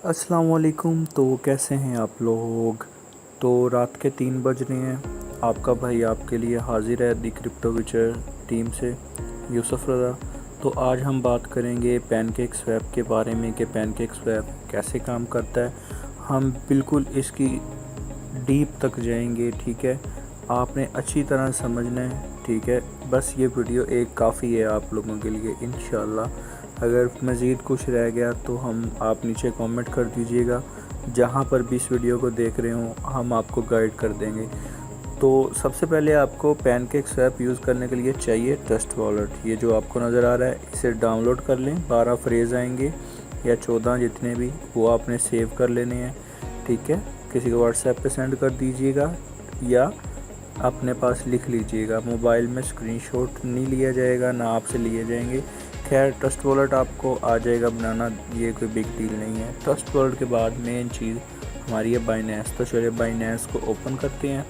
अस्सलाम वालेकुम। तो कैसे हैं आप लोग। तो रात के 3 बज रहे हैं। आपका भाई आपके लिए हाजिर है दी क्रिप्टो विचर टीम से, यूसुफ रज़ा। तो आज हम बात करेंगे पैनकेक स्वैप के बारे में कि पैनकेक स्वैप कैसे काम करता है। हम बिल्कुल इसकी डीप तक जाएंगे, ठीक है। आपने अच्छी तरह समझना है, ठीक है। बस ये वीडियो एक काफ़ी है आप लोगों के लिए इंशाल्लाह। अगर मज़ीद कुछ रह गया तो आप नीचे कमेंट कर दीजिएगा। जहाँ पर भी इस वीडियो को देख रहे हों हम आपको गाइड कर देंगे। तो सबसे पहले आपको पैनकेक स्वैप यूज़ करने के लिए चाहिए ट्रस्ट वॉलेट। ये जो आपको नज़र आ रहा है इसे डाउनलोड कर लें। 12 फ्रेज़ आएंगे या 14 जितने भी, वो आपने सेव कर लेने हैं, ठीक है। किसी को व्हाट्सएप पे सेंड कर दीजिएगा या अपने पास लिख लीजिएगा। मोबाइल में स्क्रीनशॉट नहीं लिया जाएगा, ना आपसे लिए जाएंगे। खैर ट्रस्ट वॉलेट आपको आ जाएगा बनाना, ये कोई बिग डील नहीं है। ट्रस्ट वॉलेट के बाद मेन चीज़ हमारी है बाइनेंस। तो चलिए बाइनेंस को ओपन करते हैं,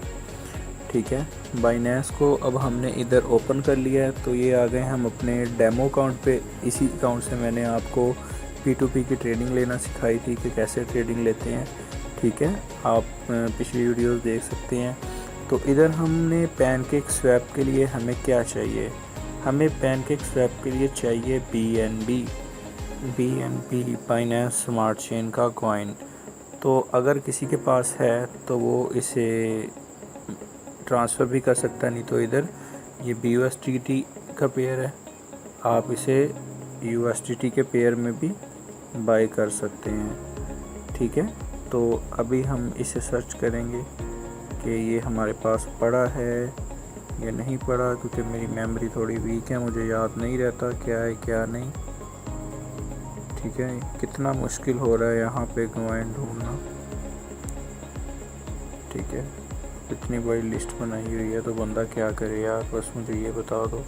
ठीक है। बाइनेंस को अब हमने इधर ओपन कर लिया है। तो ये आ गए हम अपने डेमो अकाउंट पे। इसी अकाउंट से मैंने आपको P2P की ट्रेडिंग लेना सिखाई थी कि कैसे ट्रेडिंग लेते हैं, ठीक है। आप पिछली वीडियोस देख सकते हैं। तो इधर हमने पैनकेक स्वैप के लिए हमें क्या चाहिए, हमें पैनकेक स्वैप के लिए चाहिए BNB बाइनेंस स्मार्ट चेन का कॉइन। तो अगर किसी के पास है तो वो इसे ट्रांसफ़र भी कर सकता है, नहीं तो इधर ये BUSDT का पेयर है, आप इसे USDT के पेयर में भी बाय कर सकते हैं, ठीक है। तो अभी हम इसे सर्च करेंगे कि ये हमारे पास पड़ा है या नहीं पड़ा, क्योंकि मेरी मेमोरी थोड़ी वीक है, मुझे याद नहीं रहता क्या है क्या नहीं, ठीक है। कितना मुश्किल हो रहा है यहाँ पे कॉइन ढूंढना, ठीक है। इतनी बड़ी लिस्ट बनाई हुई है तो बंदा क्या करे यार, बस मुझे ये बता दो।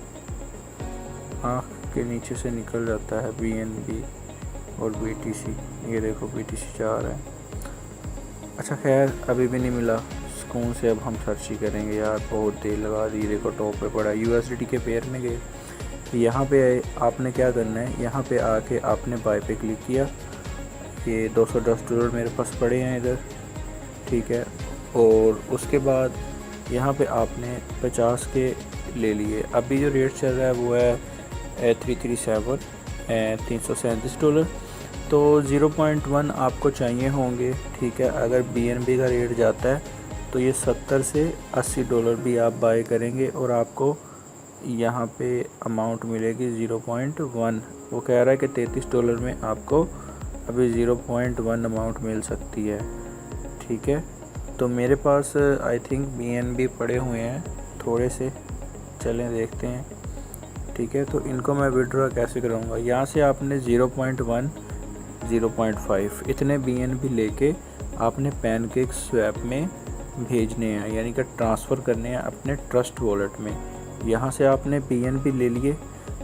आँख के नीचे से निकल जाता है BNB और BTC। ये देखो BTC 4 है। अच्छा खैर अभी भी नहीं मिला, सुकून से अब हम सर्च ही करेंगे यार, बहुत देर लगा दी। देखो टॉप पे पड़ा USDT के पेयर में गए। यहाँ पे आपने क्या करना है, यहाँ पे आके आपने बाय पे क्लिक किया। ये $210 मेरे पास पड़े हैं इधर, ठीक है। और उसके बाद यहाँ पे आपने 50 के ले लिए। अभी जो रेट चल रहा है वो है 337 $337। तो 0.1 आपको चाहिए होंगे, ठीक है। अगर BNB का रेट जाता है तो ये $70 से $80 भी आप बाय करेंगे और आपको यहाँ पे अमाउंट मिलेगी 0.1। वो कह रहा है कि $33 में आपको अभी 0.1 अमाउंट मिल सकती है, ठीक है। तो मेरे पास आई थिंक BNB पड़े हुए हैं थोड़े से, चलें देखते हैं, ठीक है। तो इनको मैं विड्रॉ कैसे करूँगा, यहाँ से आपने 0.1 0.5 इतने BNB लेके आपने पैनकेक स्वैप में भेजने हैं, यानी कि ट्रांसफ़र करने हैं अपने ट्रस्ट वॉलेट में। यहाँ से आपने BNB ले लिए,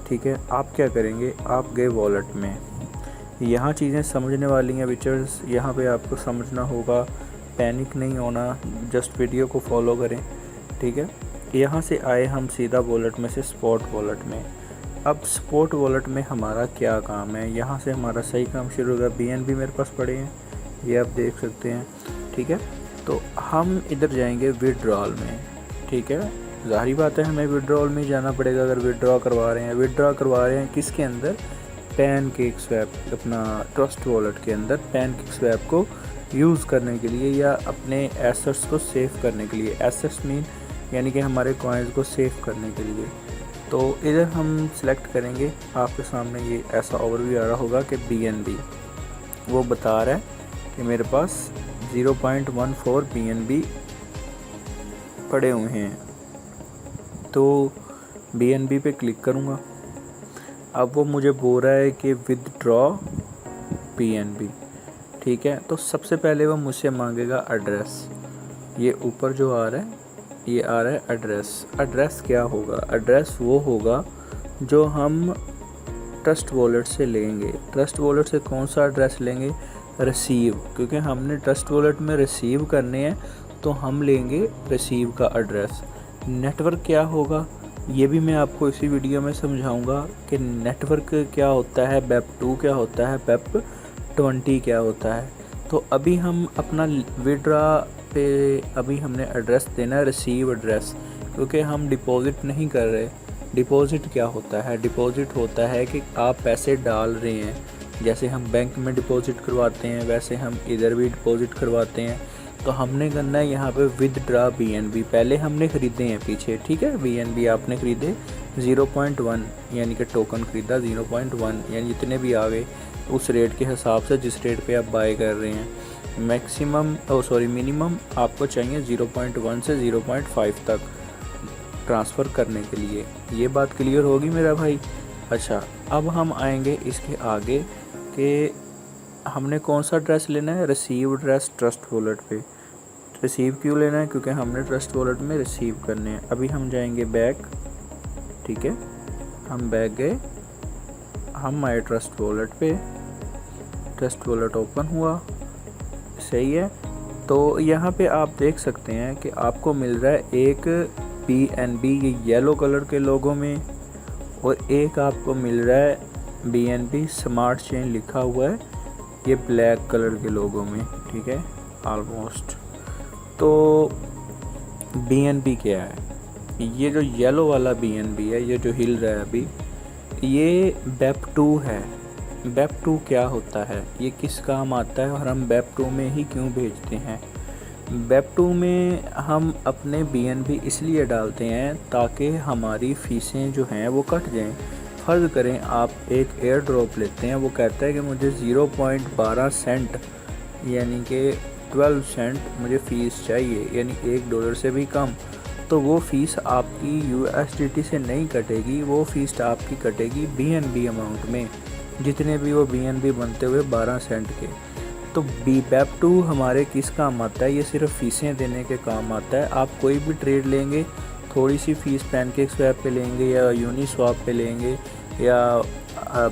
ठीक है। आप क्या करेंगे, आप गए वॉलेट में। यहाँ चीज़ें समझने वाली हैं विचर्स, यहाँ पे आपको समझना होगा, पैनिक नहीं होना, जस्ट वीडियो को फॉलो करें, ठीक है। यहाँ से आए हम सीधा वॉलेट में से स्पॉट वॉलेट में। अब स्पॉट वॉलेट में हमारा क्या काम है, यहाँ से हमारा सही काम शुरू होगा। BNB मेरे पास पड़े हैं, ये आप देख सकते हैं, ठीक है। तो हम इधर जाएंगे विड्रॉल में, ठीक है। ज़ाहिर बात है हमें विड्रॉल में ही जाना पड़ेगा अगर विड्रॉ करवा रहे हैं किसके अंदर, पैनकेक स्वैप, अपना ट्रस्ट वॉलेट के अंदर पैनकेक स्वैप को यूज़ करने के लिए या अपने एसेट्स को सेव करने के लिए। एसेट्स मीन यानी कि हमारे कॉइन्स को सेव करने के लिए। तो इधर हम सिलेक्ट करेंगे, आपके सामने ये ऐसा ओवरव्यू आ रहा होगा कि BNB वो बता रहा है कि मेरे पास 0.14 BNB पड़े हुए हैं। तो BNB पे क्लिक करूँगा। अब वो मुझे बोल रहा है कि विदड्रॉ BNB, ठीक है। तो सबसे पहले वो मुझसे मांगेगा एड्रेस। ये ऊपर जो आ रहा है ये आ रहा है एड्रेस। एड्रेस क्या होगा, एड्रेस वो होगा जो हम ट्रस्ट वॉलेट से लेंगे। ट्रस्ट वॉलेट से कौन सा एड्रेस लेंगे, रिसीव, क्योंकि हमने ट्रस्ट वॉलेट में रिसीव करने हैं तो हम लेंगे रिसीव का एड्रेस। नेटवर्क क्या होगा ये भी मैं आपको इसी वीडियो में समझाऊंगा कि नेटवर्क क्या होता है, वेब 2 क्या होता है, वेब 20 क्या होता है। तो अभी हम अपना विड्रा पे अभी हमने एड्रेस देना है रिसीव एड्रेस, क्योंकि हम डिपॉज़िट नहीं कर रहे। डिपॉज़िट क्या होता है? डिपॉज़िट होता है कि आप पैसे डाल रहे हैं, जैसे हम बैंक में डिपॉज़िट करवाते हैं वैसे हम इधर भी डिपॉज़िट करवाते हैं। तो हमने करना है यहाँ पे विदड्रा BNB। पहले हमने ख़रीदे हैं पीछे, ठीक है, BNB आपने ख़रीदे 0.1 यानी कि टोकन ख़रीदा 0.1, यानी जितने भी आ गए उस रेट के हिसाब से जिस रेट पे आप बाय कर रहे हैं। मिनिमम आपको चाहिए 0.1 से 0.5 तक ट्रांसफ़र करने के लिए। ये बात क्लियर होगी मेरा भाई? अच्छा, अब हम आएंगे इसके आगे कि हमने कौन सा एड्रेस लेना है, रिसीव एड्रेस ट्रस्ट वॉलेट पे। रिसीव क्यों लेना है? क्योंकि हमने ट्रस्ट वॉलेट में रिसीव करने हैं। अभी हम जाएंगे बैक, ठीक है, हम बैक गए, हम आए ट्रस्ट वॉलेट पे, ट्रस्ट वॉलेट ओपन हुआ, सही है। तो यहाँ पे आप देख सकते हैं कि आपको मिल रहा है एक BNB ये येलो कलर के लोगों में, और एक आपको मिल रहा है BNB स्मार्ट चेन लिखा हुआ है ये ब्लैक कलर के लोगों में, ठीक है, ऑलमोस्ट। तो BNB क्या है? ये जो येलो वाला BNB है, ये जो हिल रहा है अभी, ये BEP2 है। BEP2 क्या होता है, ये किस काम आता है और हम BEP2 में ही क्यों भेजते हैं? BEP2 में हम अपने BNB इसलिए डालते हैं ताकि हमारी फ़ीसें जो हैं वो कट जाएं। फ़र्ज़ करें आप एक एयर ड्रॉप लेते हैं, वो कहता है कि मुझे 0.12 सेंट यानी कि 12 सेंट मुझे फ़ीस चाहिए, यानी $1 से भी कम। तो वो फ़ीस आपकी USDT से नहीं कटेगी, वो फ़ीस आपकी कटेगी BNB अमाउंट में, जितने भी वो BNB बनते हुए 12 सेंट के। तो BEP2 हमारे किस काम आता है? ये सिर्फ फ़ीसें देने के काम आता है। आप कोई भी ट्रेड लेंगे, थोड़ी सी फ़ीस पैनकेक स्वैप पे लेंगे या यूनिस्वैप पे लेंगे या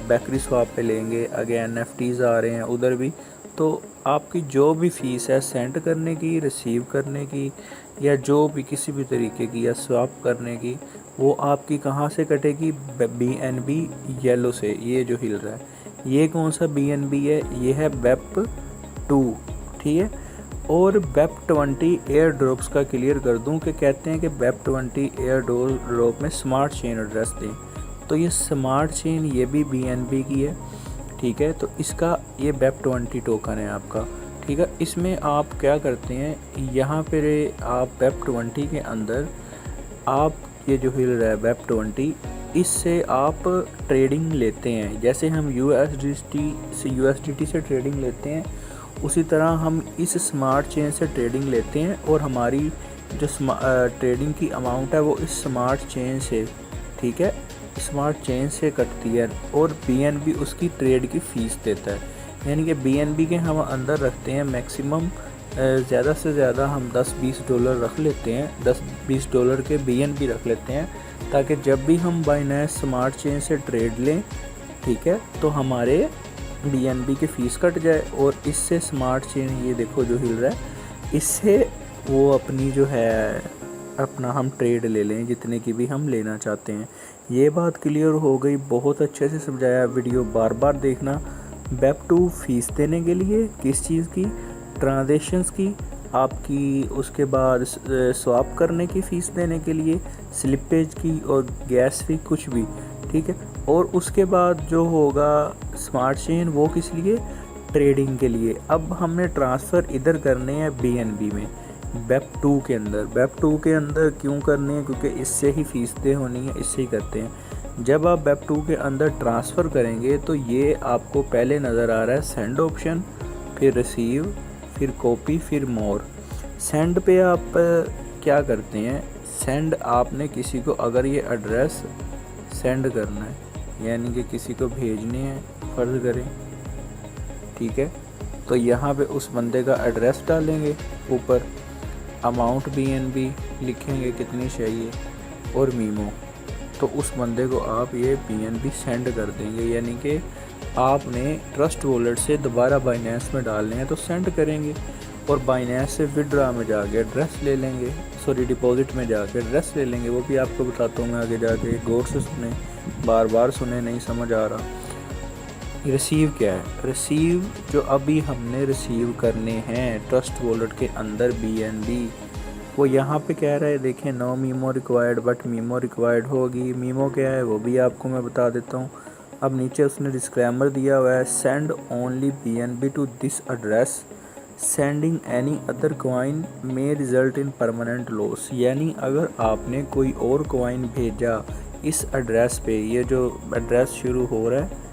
बेकरी स्वैप पे लेंगे, आगे NFTs आ रहे हैं उधर भी, तो आपकी जो भी फ़ीस है सेंड करने की, रिसीव करने की, या जो भी किसी भी तरीके की या स्वैप करने की, वो आपकी कहाँ से कटेगी? BNB येलो से, ये जो हिल रहा है। ये कौन सा BNB है? ये है BEP2, ठीक है। और BEP20 एयर ड्रॉप्स का क्लियर कर दूं कि कहते हैं कि BEP20 एयर ड्रॉप में स्मार्ट चेन एड्रेस दें, तो ये स्मार्ट चेन ये भी BNB की है, ठीक है। तो इसका ये BEP20 टोकन है आपका, ठीक है। इसमें आप क्या करते हैं, यहाँ पर आप BEP20 के अंदर आप ये जो हिल रहा है BEP20, इससे आप ट्रेडिंग लेते हैं। जैसे हम USDT से ट्रेडिंग लेते हैं, उसी तरह हम इस स्मार्ट चेन से ट्रेडिंग लेते हैं, और हमारी जो ट्रेडिंग की अमाउंट है वो इस स्मार्ट चेन से, ठीक है, स्मार्ट चेन से कटती है, और BNB उसकी ट्रेड की फ़ीस देता है। यानी कि BNB के हम अंदर रखते हैं मैक्सिमम ज़्यादा से ज़्यादा हम $10-20 रख लेते हैं, $10-20 के BNB रख लेते हैं, ताकि जब भी हम बाइनेंस स्मार्ट चेन से ट्रेड लें, ठीक है, तो हमारे BNB की फ़ीस कट जाए, और इससे स्मार्ट चेन ये देखो जो हिल रहा है, इससे वो अपनी जो है अपना हम ट्रेड ले लें जितने की भी हम लेना चाहते हैं। ये बात क्लियर हो गई, बहुत अच्छे से समझाया। वीडियो बार बार देखना। BEP2 फ़ीस देने के लिए किस चीज़ की? ट्रांजेक्शन्स की, आपकी उसके बाद स्वैप करने की फ़ीस देने के लिए, स्लिपेज की और गैस फी, कुछ भी, ठीक है। और उसके बाद जो होगा स्मार्ट चेन, वो किस लिए? ट्रेडिंग के लिए। अब हमने ट्रांसफ़र इधर करने हैं BNB में, BEP2 के अंदर। BEP2 के अंदर क्यों करने हैं? क्योंकि इससे ही फ़ीस दे होनी है, इससे ही करते हैं। जब आप BEP2 के अंदर ट्रांसफ़र करेंगे तो ये आपको पहले नज़र आ रहा है सेंड ऑप्शन, फिर रिसीव, फिर कॉपी, फिर मोर। सेंड पे आप क्या करते हैं? सेंड आपने किसी को अगर ये एड्रेस सेंड करना है, यानी कि किसी को भेजने हैं, फ़र्ज़ करें, ठीक है, तो यहाँ पे उस बंदे का एड्रेस डालेंगे, ऊपर अमाउंट BNB लिखेंगे कितनी चाहिए, और मीमो, तो उस बंदे को आप ये BNB सेंड कर देंगे। यानी कि आपने ट्रस्ट वॉलेट से दोबारा बाइनेंस में डालने हैं तो सेंड करेंगे, और बाइनेंस से विड्रा में जाके एड्रेस ले लेंगे, डिपॉजिट में जाके एड्रेस ले लेंगे। वो भी आपको बताता हूँ मैं आगे जाके, गौर से सुने, बार बार सुने, नहीं समझ आ रहा रिसीव क्या है? रिसीव जो अभी हमने रिसीव करने हैं ट्रस्ट वॉलेट के अंदर BNB, वो यहाँ पे कह रहा है, देखें no memo required, but memo required होगी। मीमो क्या है वो भी आपको मैं बता देता हूँ। अब नीचे उसने डिस्क्लेमर दिया हुआ है, send only BNB to this address, sending any other coin may result in permanent loss. यानी अगर आपने कोई और कॉइन भेजा इस एड्रेस पे, ये जो एड्रेस शुरू हो रहा है,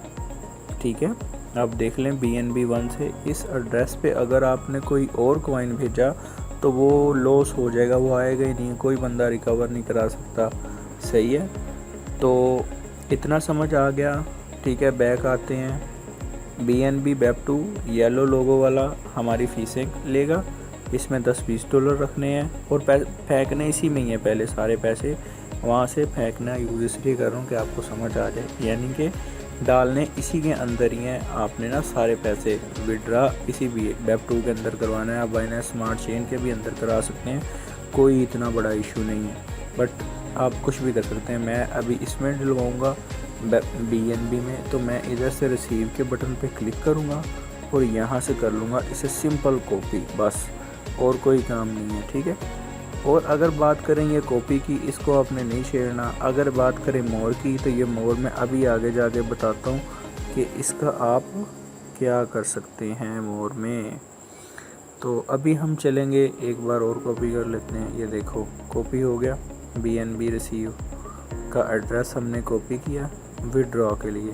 ठीक है, आप देख लें BNB 1 से, इस एड्रेस पे अगर आपने कोई और कॉइन भेजा तो वो लॉस हो जाएगा, वो आएगा ही नहीं, कोई बंदा रिकवर नहीं करा सकता। सही है, तो इतना समझ आ गया। ठीक है, बैक आते हैं। BNB Web2 येलो लोगो वाला हमारी फीसें लेगा, इसमें $10-20 रखने हैं और फेंकने इसी में ही है, पहले सारे पैसे वहाँ से फेंकना यूज़ इसलिए कर रहा हूँ कि आपको समझ आ जाए, यानी कि डालने इसी के अंदर ही है। आपने ना सारे पैसे विड्रा इसी भी Web2 के अंदर करवाना है। आप बाइनेंस स्मार्ट चेन के भी अंदर करा सकते हैं, कोई इतना बड़ा इशू नहीं है, बट आप कुछ भी कर सकते हैं। मैं अभी इसमें डलवाऊँगा BNB में, तो मैं इधर से रिसीव के बटन पे क्लिक करूँगा और यहाँ से कर लूँगा इसे सिंपल कॉपी, बस और कोई काम नहीं है। ठीक है, और अगर बात करें ये कॉपी की, इसको आपने नहीं छेड़ना। अगर बात करें मोर की, तो ये मोर मैं अभी आगे जाके बताता हूँ कि इसका आप क्या कर सकते हैं मोर में। तो अभी हम चलेंगे, एक बार और कॉपी कर लेते हैं। ये देखो कॉपी हो गया, BNB रिसीव का एड्रेस हमने कॉपी किया विड्रॉ के लिए।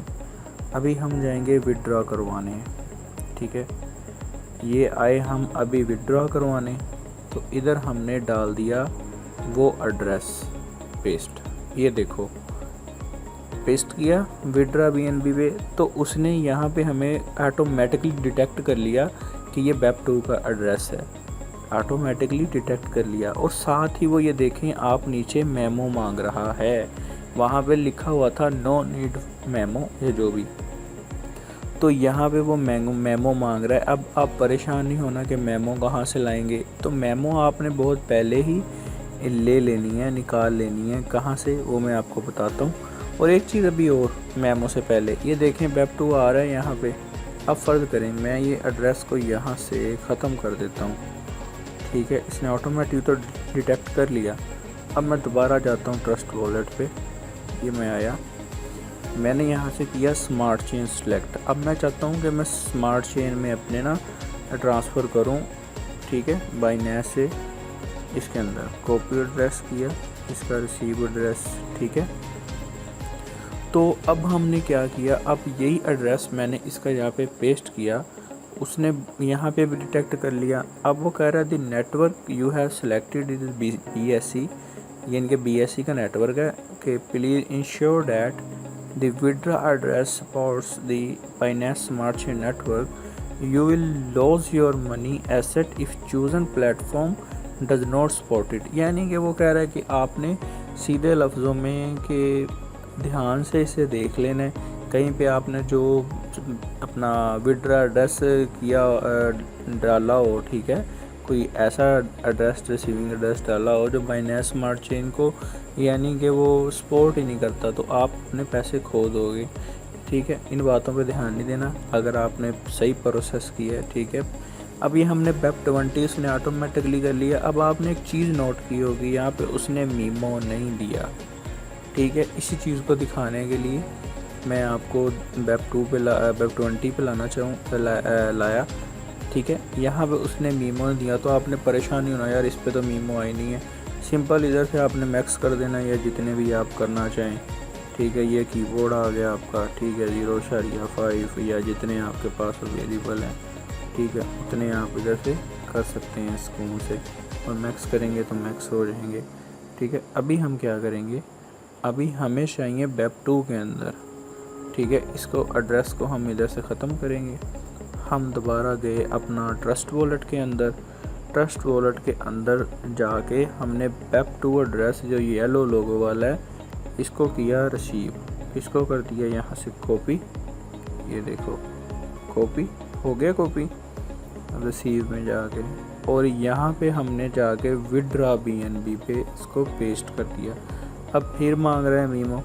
अभी हम जाएंगे विड्रॉ करवाने, ठीक है, ये आए हम अभी विड्रॉ करवाने, तो इधर हमने डाल दिया वो एड्रेस पेस्ट। ये देखो पेस्ट किया विड्रॉ BNB पे, तो उसने यहाँ पे हमें ऑटोमेटिकली डिटेक्ट कर लिया कि ये Web2 का एड्रेस है, ऑटोमेटिकली डिटेक्ट कर लिया। और साथ ही वो ये देखें, आप नीचे मेमो मांग रहा है, वहाँ पे लिखा हुआ था नो नीड मेमो, ये जो भी, तो यहाँ पे वो मेमो मांग रहा है। अब आप परेशान नहीं होना कि मेमो कहाँ से लाएंगे, तो मेमो आपने बहुत पहले ही ले लेनी है, निकाल लेनी है। कहाँ से वो मैं आपको बताता हूँ। और एक चीज़ अभी और, मेमो से पहले ये देखें Web2 आ रहा है यहाँ पे। अब फ़र्ज़ करें मैं ये एड्रेस को यहाँ से ख़त्म कर देता हूँ, ठीक है, इसने ऑटोमेटिक तो डिटेक्ट कर लिया। अब मैं दोबारा जाता हूँ ट्रस्ट वॉलेट पे, ये मैं आया, मैंने यहाँ से किया स्मार्ट चेन सेलेक्ट। अब मैं चाहता हूँ कि मैं स्मार्ट चेन में अपने ना ट्रांसफ़र करूँ, ठीक है, बाइनेंस से इसके अंदर कॉपी एड्रेस किया, इसका रिसीव एड्रेस, ठीक है। तो अब हमने क्या किया, अब यही एड्रेस मैंने इसका यहाँ पे पेस्ट किया, उसने यहाँ पे भी डिटेक्ट कर लिया। अब वो कह रहा है the network you have selected is BSC, यानी कि BSC का नेटवर्क है, कि please ensure that the withdraw address supports the Binance Smart Chain network. You will lose your money asset if chosen platform does not support it। यानी कि वो कह रहा है कि आपने सीधे लफ्ज़ों में कि ध्यान से इसे देख लेना है, कहीं पे आपने जो अपना विड्रा एड्रेस किया डाला हो, ठीक है, कोई ऐसा एड्रेस रिसीविंग एड्रेस डाला हो जो बाइनेंस स्मार्ट चेन को यानी कि वो सपोर्ट ही नहीं करता, तो आप अपने पैसे खो दोगे। ठीक है, इन बातों पे ध्यान नहीं देना अगर आपने सही प्रोसेस किया है। ठीक है, अब ये हमने Web20 उसने ऑटोमेटिकली कर लिया। अब आपने एक चीज़ नोट की होगी, यहाँ पे उसने मीमो नहीं दिया। ठीक है, इसी चीज़ को दिखाने के लिए मैं आपको Web20 पे लाना लाया। ठीक है, यहाँ पे उसने मीमो नहीं दिया, तो आपने परेशान नहीं होना यार इस पे तो मीमो आई नहीं है। सिंपल इधर से आपने मैक्स कर देना या जितने भी आप करना चाहें। ठीक है, ये कीबोर्ड आ गया आपका, ठीक है, 0.5 या जितने आपके पास अवेलेबल हैं, ठीक है, उतने आप इधर से कर सकते हैं स्कून से, और मैक्स करेंगे तो मैक्स हो जाएंगे। ठीक है, अभी हम क्या करेंगे, अभी हमें चाहिए Web2 के अंदर। ठीक है, इसको एड्रेस को हम इधर से ख़त्म करेंगे। हम दोबारा गए अपना ट्रस्ट वॉलेट के अंदर, ट्रस्ट वॉलेट के अंदर जाके हमने Web2 एड्रेस जो येलो लोगो वाला है इसको किया रिसीव, इसको कर दिया यहाँ से कॉपी, ये देखो कॉपी हो गया कॉपी रिसीव में जाके, और यहाँ पे हमने जाके विड्रा BNB पे इसको पेस्ट कर दिया। अब फिर मांग रहा है मीमो,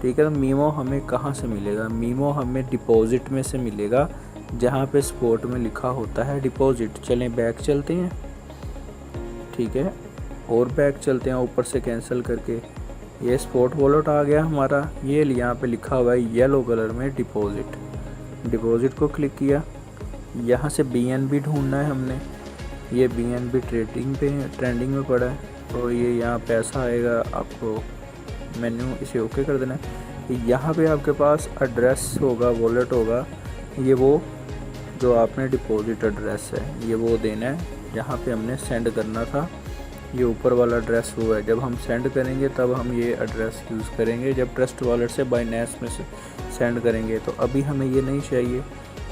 ठीक है। तो मीमो हमें कहाँ से मिलेगा? मीमो हमें डिपॉजिट में से मिलेगा, जहाँ पे स्पॉट में लिखा होता है डिपॉजिट। चलें बैक चलते हैं, ठीक है, और बैक चलते हैं ऊपर से कैंसिल करके। ये स्पॉट वॉलेट आ गया हमारा, ये यहाँ पे लिखा हुआ है येलो कलर में डिपॉजिट। डिपॉजिट को क्लिक किया, यहाँ से BNB ढूंढना है हमने। ये BNB ट्रेंडिंग में पड़ा है, तो ये यहाँ पैसा आएगा, आपको मेन्यू इसे ओके कर देना है। यहाँ पे आपके पास एड्रेस होगा, वॉलेट होगा, ये वो जो आपने डिपॉजिट एड्रेस है ये वो देना है जहाँ पे हमने सेंड करना था। ये ऊपर वाला एड्रेस वो है, जब हम सेंड करेंगे तब हम ये एड्रेस यूज़ करेंगे, जब ट्रस्ट वॉलेट से बाइनेंस में से सेंड करेंगे। तो अभी हमें ये नहीं चाहिए,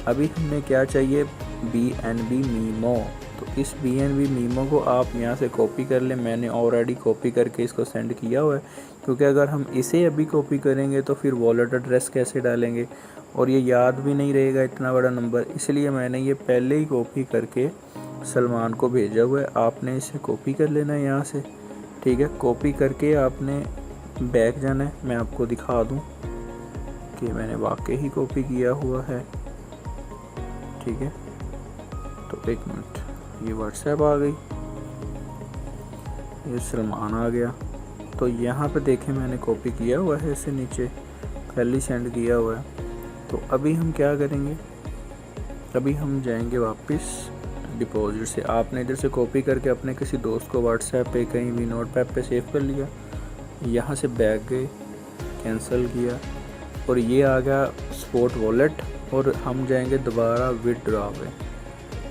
अभी हमें क्या चाहिए? BNB memo. तो इस BNB मीमो को आप यहाँ से कॉपी कर लें। मैंने ऑलरेडी कॉपी करके इसको सेंड किया हुआ है, क्योंकि अगर हम इसे अभी कॉपी करेंगे तो फिर वॉलेट एड्रेस कैसे डालेंगे, और ये याद भी नहीं रहेगा इतना बड़ा नंबर, इसलिए मैंने ये पहले ही कॉपी करके सलमान को भेजा हुआ है। आपने इसे कॉपी कर लेना है यहाँ से, ठीक है। कॉपी करके आपने बैक जाना है, मैं आपको दिखा दूँ कि मैंने वाकई ही कॉपी किया हुआ है, ठीक है। तो एक मिनट, ये व्हाट्सएप आ गई, ये सलमान आ गया। तो यहाँ पे देखें मैंने कॉपी किया हुआ है, इसे नीचे पहले सेंड किया हुआ है। तो अभी हम क्या करेंगे? अभी हम जाएंगे वापस डिपॉजिट से। आपने इधर से कॉपी करके अपने किसी दोस्त को व्हाट्सएप पे कहीं भी नोटपैड पे सेव कर लिया, यहाँ से बैक गए, कैंसिल किया, और ये आ गया स्पॉट वॉलेट। और हम जाएंगे दोबारा विदड्रॉ पे।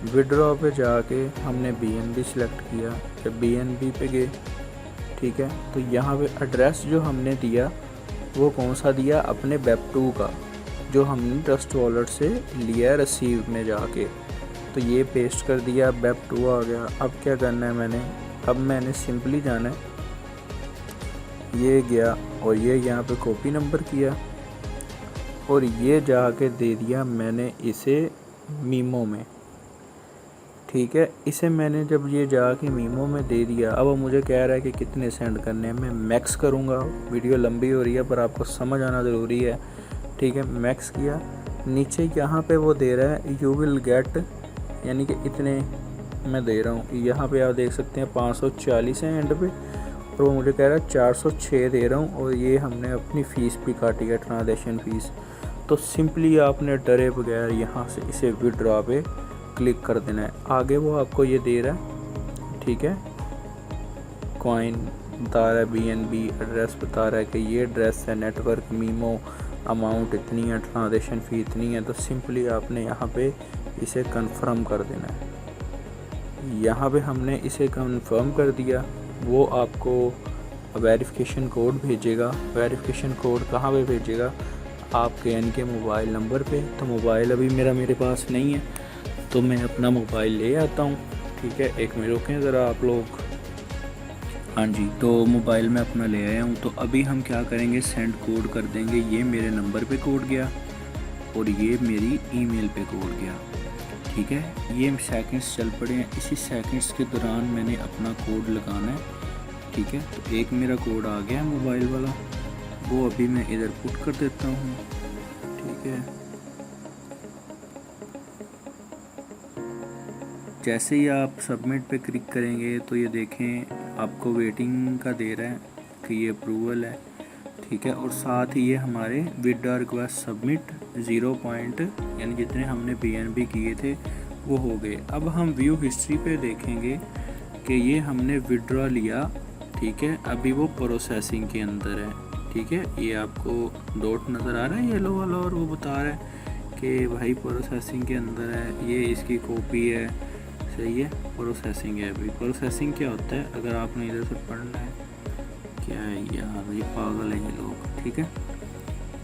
विदड्रॉ पे जाके हमने BNB सिलेक्ट किया, जब BNB पे गए, ठीक है, तो यहाँ पे एड्रेस जो हमने दिया वो कौन सा दिया? अपने Web2 का, जो हमने ट्रस्ट वॉलेट से लिया रिसीव में जाके। तो ये पेस्ट कर दिया, Web2 आ गया। अब क्या करना है मैंने सिंपली जाना है, ये गया और ये यहाँ पे कॉपी नंबर किया और ये जाके दे दिया मैंने इसे मीमो में, ठीक है। इसे मैंने जब ये जाके मीमो में दे दिया, अब मुझे कह रहा है कि कितने सेंड करने हैं। मैं मैक्स करूँगा, वीडियो लंबी हो रही है पर आपको समझ आना ज़रूरी है, ठीक है। मैक्स किया, नीचे यहाँ पे वो दे रहा है यू विल गेट, यानी कि इतने मैं दे रहा हूँ। यहाँ पे आप देख सकते हैं 540 है एंड पे, और वो मुझे कह रहा है 406 दे रहा हूँ। और ये हमने अपनी फ़ीस भी काटी है, ट्रांजेक्शन फ़ीस। तो सिंपली आपने डरे बगैर यहाँ से इसे विदड्रॉ पे क्लिक कर देना है। आगे वो आपको ये दे रहा है, ठीक है, कॉइन बता रहा है, BNB एड्रेस बता रहा है कि ये एड्रेस है, नेटवर्क मीमो, अमाउंट इतनी है, ट्रांजेक्शन फ़ी इतनी है। तो सिंपली आपने यहाँ पे इसे कंफर्म कर देना है। यहाँ पे हमने इसे कंफर्म कर दिया, वो आपको वेरिफिकेशन कोड भेजेगा। वेरिफिकेशन कोड कहाँ पे भेजेगा? आपके इनके मोबाइल नंबर पे। तो मोबाइल अभी मेरे पास नहीं है, तो मैं अपना मोबाइल ले आता हूँ, ठीक है। एक मिनट रुकें ज़रा आप लोग। हाँ जी, तो मोबाइल में अपना ले आया हूँ। तो अभी हम क्या करेंगे, सेंड कोड कर देंगे। ये मेरे नंबर पे कोड गया और ये मेरी ईमेल पे कोड गया, ठीक है। ये सेकंड्स चल पड़े हैं, इसी सेकंड्स के दौरान मैंने अपना कोड लगाना है, ठीक है। तो एक मेरा कोड आ गया है मोबाइल वाला, वो अभी मैं इधर पुट कर देता हूँ, ठीक है। जैसे ही आप सबमिट पे क्लिक करेंगे तो ये देखें आपको वेटिंग का दे रहा है कि ये अप्रूवल है, ठीक है। और साथ ही ये हमारे विदड्रॉ रिक्वेस्ट सबमिट 0 पॉइंट, यानी जितने हमने BNB किए थे वो हो गए। अब हम व्यू हिस्ट्री पे देखेंगे कि ये हमने विदड्रॉ लिया, ठीक है। अभी वो प्रोसेसिंग के अंदर है, ठीक है। ये आपको डॉट नज़र आ रहा है येलो वाला, और वो बता रहा है कि भाई प्रोसेसिंग के अंदर है, ये इसकी कॉपी है, सही है। प्रोसेसिंग है अभी। प्रोसेसिंग क्या होता है, अगर आपने इधर से पढ़ना है, क्या है यार, ये पागल है ये लोग, ठीक है।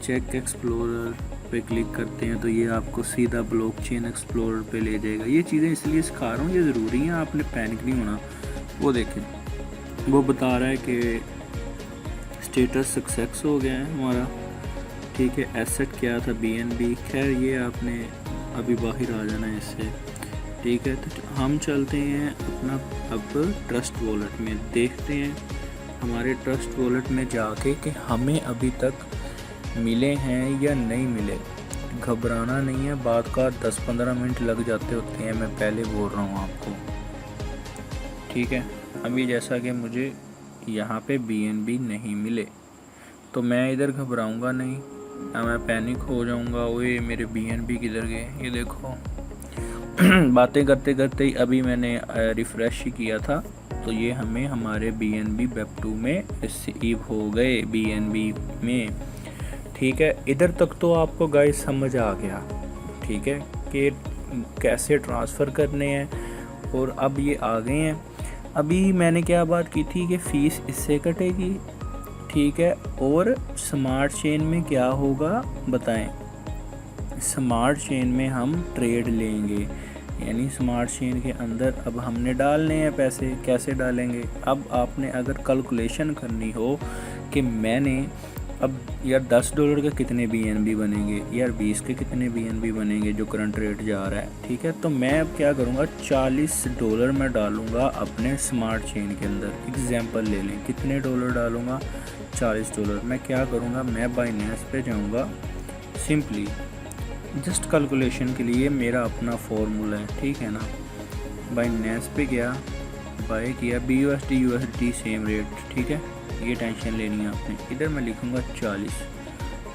चेक एक्सप्लोरर पे क्लिक करते हैं तो ये आपको सीधा ब्लॉकचेन एक्सप्लोरर पे ले जाएगा। ये चीज़ें इसलिए सिखा रहा हूँ, ये ज़रूरी है, आपने पैनिक नहीं होना। वो देखें, वो बता रहा है कि स्टेटस सक्सेस हो गया है हमारा, ठीक है। एसेट क्या था, BNB। खैर ये आपने अभी बाहर आ जाना है इससे, ठीक है। तो हम चलते हैं अपना अब ट्रस्ट वॉलेट में, देखते हैं हमारे ट्रस्ट वॉलेट में जाके कि हमें अभी तक मिले हैं या नहीं मिले, घबराना नहीं है। बात का 10-15 मिनट लग जाते होते हैं, मैं पहले बोल रहा हूँ आपको, ठीक है। अभी जैसा कि मुझे यहाँ पे BNB नहीं मिले तो मैं इधर घबराऊँगा नहीं, ना मैं पैनिक हो जाऊँगा, ओए मेरे BNB किधर गए। ये देखो बातें करते करते ही अभी मैंने रिफ़्रेश ही किया था, तो ये हमें हमारे BNB वेब 2 में रिसीव हो गए BNB में, ठीक है। इधर तक तो आपको गाइस समझ आ गया, ठीक है, कि कैसे ट्रांसफ़र करने हैं। और अब ये आ गए हैं। अभी मैंने क्या बात की थी कि फ़ीस इससे कटेगी, ठीक है। और स्मार्ट चेन में क्या होगा बताएं। स्मार्ट चेन में हम ट्रेड लेंगे, यानी स्मार्ट चेन के अंदर अब हमने डालने हैं पैसे। कैसे डालेंगे, अब आपने अगर कैलकुलेशन करनी हो कि मैंने अब यार $10 के कितने BNB बनेंगे, यार 20 के कितने BNB बनेंगे जो करंट रेट जा रहा है, ठीक है। तो मैं अब क्या करूँगा, $40 मैं डालूँगा अपने स्मार्ट चेन के अंदर। एग्जांपल ले लें, कितने डॉलर डालूँगा, $40। मैं क्या करूँगा, मैं बाइनेंस पे जाऊँगा। सिंपली जस्ट कैलकुलेशन के लिए मेरा अपना फॉर्मूला है, ठीक है ना। बाइनेंस पे गया, बाय किया, BUSD USD सेम रेट, ठीक है। ये टेंशन लेनी है आपने। इधर मैं लिखूँगा 40।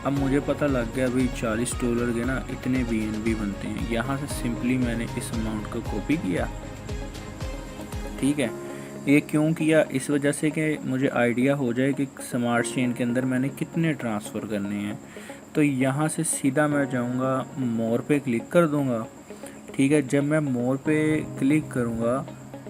अब मुझे पता लग गया भाई $40 के ना इतने BNB बनते हैं। यहाँ से सिंपली मैंने इस अमाउंट को कॉपी किया, ठीक है। ये क्यों किया, इस वजह से कि मुझे आइडिया हो जाए कि स्मार्ट चेन के अंदर मैंने कितने ट्रांसफ़र करने हैं। तो यहाँ से सीधा मैं जाऊँगा मोर पे क्लिक कर दूँगा, ठीक है। जब मैं मोर पे क्लिक करूँगा,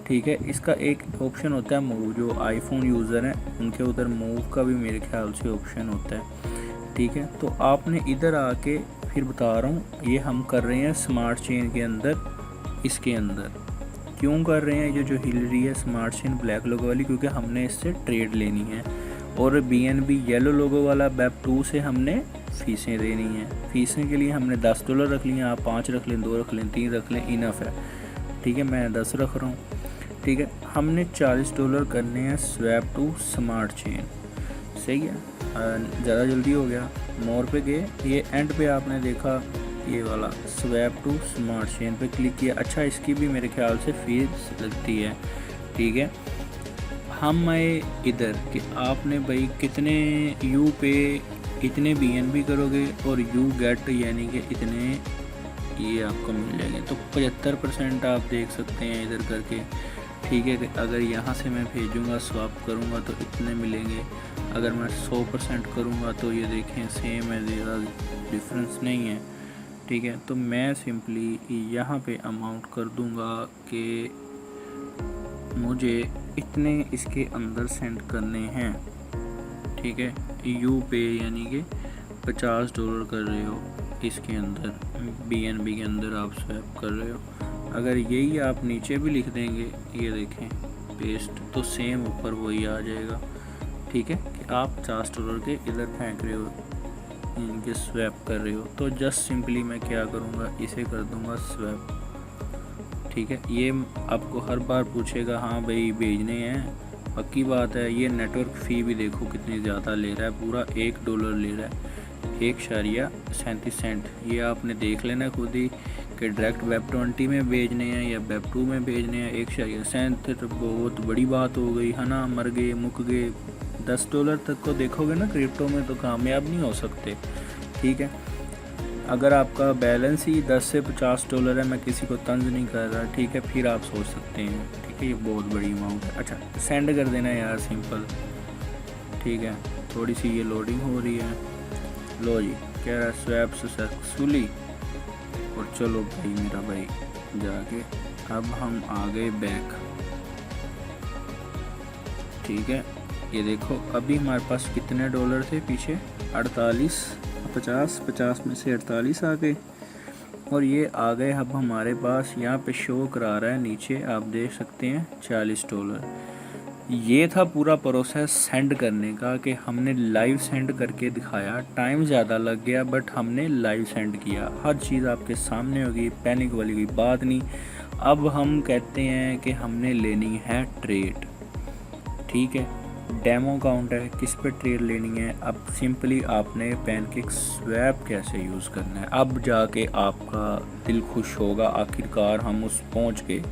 ठीक है, इसका एक ऑप्शन होता है मूव, जो आईफोन यूज़र हैं उनके उधर मूव का भी मेरे ख्याल से ऑप्शन होता है, ठीक है। तो आपने इधर आके, फिर बता रहा हूँ, ये हम कर रहे हैं स्मार्ट चेन के अंदर। इसके अंदर क्यों कर रहे हैं, ये जो हिल रही है स्मार्ट चेन ब्लैक लोगो वाली, क्योंकि हमने इससे ट्रेड लेनी है। और BNB येलो लोगो वाला वेब 2 से हमने फ़ीसें देनी हैं। फ़ीसें के लिए हमने $10 रख लिए, आप 5 रख लें, 2 रख लें, 3 रख लें, इनफ है, ठीक है। मैं 10 रख रहा हूँ, ठीक है। हमने $40 करने हैं स्वैप टू स्मार्ट चेन, सही है। ज़्यादा जल्दी हो गया, मोर पे गए, ये एंड पे आपने देखा ये वाला स्वैप टू स्मार्ट चेन पे क्लिक किया। अच्छा, इसकी भी मेरे ख्याल से फीस लगती है, ठीक है। हम आए इधर कि आपने भाई कितने यू पे इतने BNB करोगे और यू गेट यानी कि इतने ये आपको मिल जाएंगे। तो 75% आप देख सकते हैं इधर करके, ठीक है। अगर यहाँ से मैं भेजूँगा, स्वैप करूँगा तो इतने मिलेंगे। अगर मैं 100% करूँगा तो ये देखें सेम है, ज़्यादा डिफरेंस नहीं है, ठीक है। तो मैं सिंपली यहाँ पे अमाउंट कर दूँगा कि मुझे इतने इसके अंदर सेंड करने हैं, ठीक है। यू पे यानी कि $50 कर रहे हो, इसके अंदर BNB के अंदर आप स्वैप कर रहे हो। अगर यही आप नीचे भी लिख देंगे, ये देखें पेस्ट, तो सेम ऊपर वही आ जाएगा, ठीक है, कि आप $50 के इधर फेंक रहे हो, इनके स्वैप कर रहे हो। तो जस्ट सिंपली मैं क्या करूँगा, इसे कर दूँगा स्वैप, ठीक है। ये आपको हर बार पूछेगा हाँ भाई भेजने हैं, पक्की बात है। ये नेटवर्क फ़ी भी देखो कितनी ज़्यादा ले रहा है, पूरा $1 ले रहा है, 1.37 ये आपने देख लेना खुद ही कि डायरेक्ट वेब 20 में भेजने हैं या वेब 2 में भेजने हैं। 1.37 तो बहुत बड़ी बात हो गई है ना, मर गए मुक गए। $10 तक को देखोगे ना क्रिप्टो में तो कामयाब नहीं हो सकते, ठीक है। अगर आपका बैलेंस ही 10 से $50 है, मैं किसी को तंज नहीं कर रहा, ठीक है, फिर आप सोच सकते हैं, ठीक है, ये बहुत बड़ी अमाउंट है। अच्छा, सेंड कर देना यार सिंपल, ठीक है। थोड़ी सी ये लोडिंग हो रही है, लो जी कह रहा है स्वैप सक्सेसफुली। और चलो भाई मेरा भाई जाके अब हम आ गए बैक, ठीक है। ये देखो अभी हमारे पास कितने डॉलर थे पीछे, 48, 50 में से 48 आ गए और ये आ गए अब हमारे पास। यहाँ पे शो करा रहा है नीचे, आप देख सकते हैं $40। ये था पूरा प्रोसेस सेंड करने का कि हमने लाइव सेंड करके दिखाया। टाइम ज़्यादा लग गया बट हमने लाइव सेंड किया, हर चीज़ आपके सामने होगी, पैनिक वाली कोई बात नहीं। अब हम कहते हैं कि हमने लेनी है ट्रेड, ठीक है। डेमो अकाउंट है, किस पे ट्रेड लेनी है। अब सिंपली आपने पैनकेक स्वैप कैसे यूज़ करना है, अब जाके आपका दिल खुश होगा, आखिरकार हम उस पहुंच गए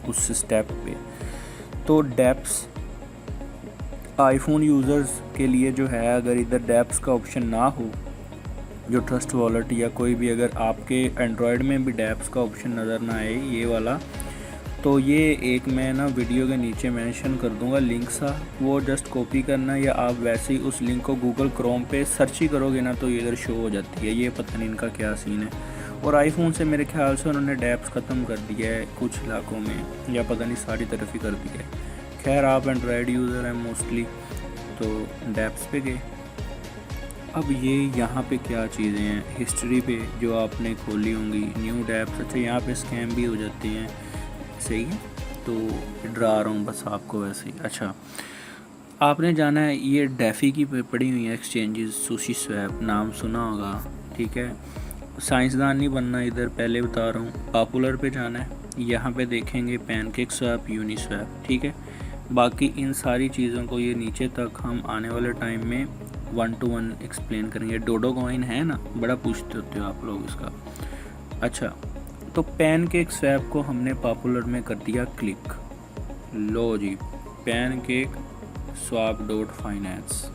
उस स्टेप पे। तो डेप्स आईफोन यूज़र्स के लिए जो है, अगर इधर डेप्स का ऑप्शन ना हो, जो ट्रस्ट वॉलेट या कोई भी, अगर आपके एंड्रॉयड में भी डेप्स का ऑप्शन नज़र ना आए ये वाला, तो ये एक मैं ना वीडियो के नीचे मेंशन कर दूंगा लिंक सा, वो जस्ट कॉपी करना, या आप वैसे ही उस लिंक को गूगल क्रोम पे सर्च ही करोगे ना तो ये इधर शो हो जाती है। ये पता नहीं इनका क्या सीन है। और आईफोन से मेरे ख्याल से उन्होंने डेप्स ख़त्म कर दिया है कुछ इलाकों में, या पता नहीं सारी तरफ ही कर दिया है। खैर आप एंड्रॉयड यूज़र हैं मोस्टली, तो डेप्स पे गए। अब ये यहाँ पे क्या चीज़ें हैं, हिस्ट्री पे जो आपने खोली होंगी न्यू डेप्स। अच्छा, यहाँ पे स्कैम भी हो जाते हैं, सही है, तो डरा रहा हूँ बस आपको वैसे ही। अच्छा, आपने जाना है, ये डेफ़ी की पड़ी हुई है एक्सचेंजेस, सुशी स्वैप नाम सुना होगा, ठीक है। साइंसदान नहीं बनना इधर, पहले बता रहा हूँ। पॉपुलर पे जाना है, यहाँ पे देखेंगे पैनकेक स्वैप, यूनी स्वैप, ठीक है। बाकी इन सारी चीज़ों को ये नीचे तक हम आने वाले टाइम में 1 to 1 एक्सप्लेन करेंगे। डोडो कॉइन है ना, बड़ा पूछते होते हो आप लोग इसका। अच्छा, तो पैनकेक स्वैप को हमने पॉपुलर में कर दिया क्लिक। लो जी, पैनकेक स्वैप डॉट फाइनेंस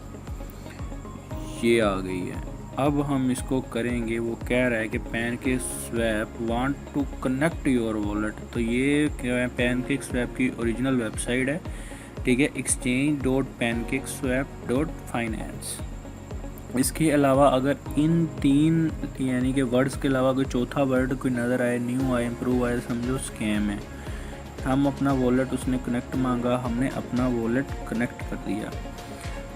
ये आ गई है। अब हम इसको करेंगे, वो कह रहा है कि PancakeSwap want to connect your wallet. तो ये क्या है, पैनकेक स्वैप की ओरिजिनल वेबसाइट है, ठीक है, exchange.pancakeSwap.finance। इसके अलावा अगर इन 3 यानी कि वर्ड्स के अलावा कोई चौथा वर्ड कोई नज़र आए, न्यू आए, इम्प्रूव आए, समझो स्कैम है। हम अपना वॉलेट, उसने कनेक्ट मांगा, हमने अपना वॉलेट कनेक्ट कर दिया,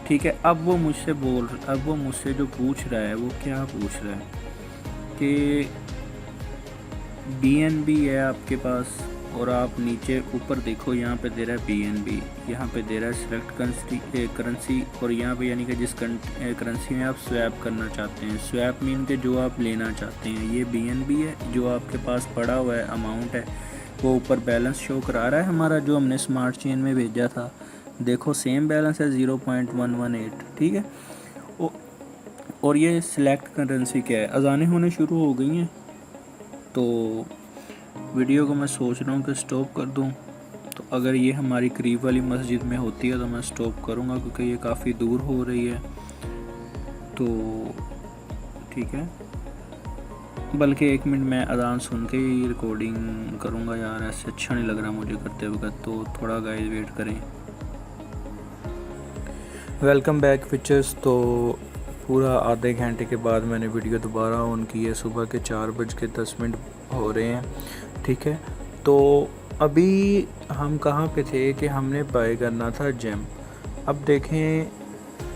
ठीक है। अब वो मुझसे जो पूछ रहा है, वो क्या पूछ रहा है कि BNB है आपके पास, और आप नीचे ऊपर देखो, यहाँ पे दे रहा है BNB, यहाँ पे दे रहा है सिलेक्ट करेंसी, और यहाँ पे यानी कि जिस करेंसी में आप स्वैप करना चाहते हैं, स्वैप मीन के जो आप लेना चाहते हैं, ये BNB है जो आपके पास पड़ा हुआ है, अमाउंट है, वो ऊपर बैलेंस शो करा रहा है हमारा, जो हमने स्मार्ट चेन में भेजा था। देखो सेम बैलेंस है 0.118, ठीक है। और ये सिलेक्ट करेंसी क्या है, अजानें होने शुरू हो गई हैं, तो वीडियो को मैं सोच रहा हूँ कि स्टॉप कर दूँ। तो अगर ये हमारी करीब वाली मस्जिद में होती है तो मैं स्टॉप करूँगा, क्योंकि ये काफ़ी दूर हो रही है, तो ठीक है। बल्कि 1 मिनट मैं अजान सुन के ही रिकॉर्डिंग करूँगा यार, ऐसे अच्छा नहीं लग रहा मुझे करते वक्त, तो थोड़ा गाइस वेट करें। Welcome back pictures. तो पूरा आधे घंटे के बाद मैंने वीडियो दोबारा ऑन की है, सुबह के 4:10 हो रहे हैं, ठीक है। तो अभी हम कहाँ पे थे कि हमने बाय करना था जेम। अब देखें,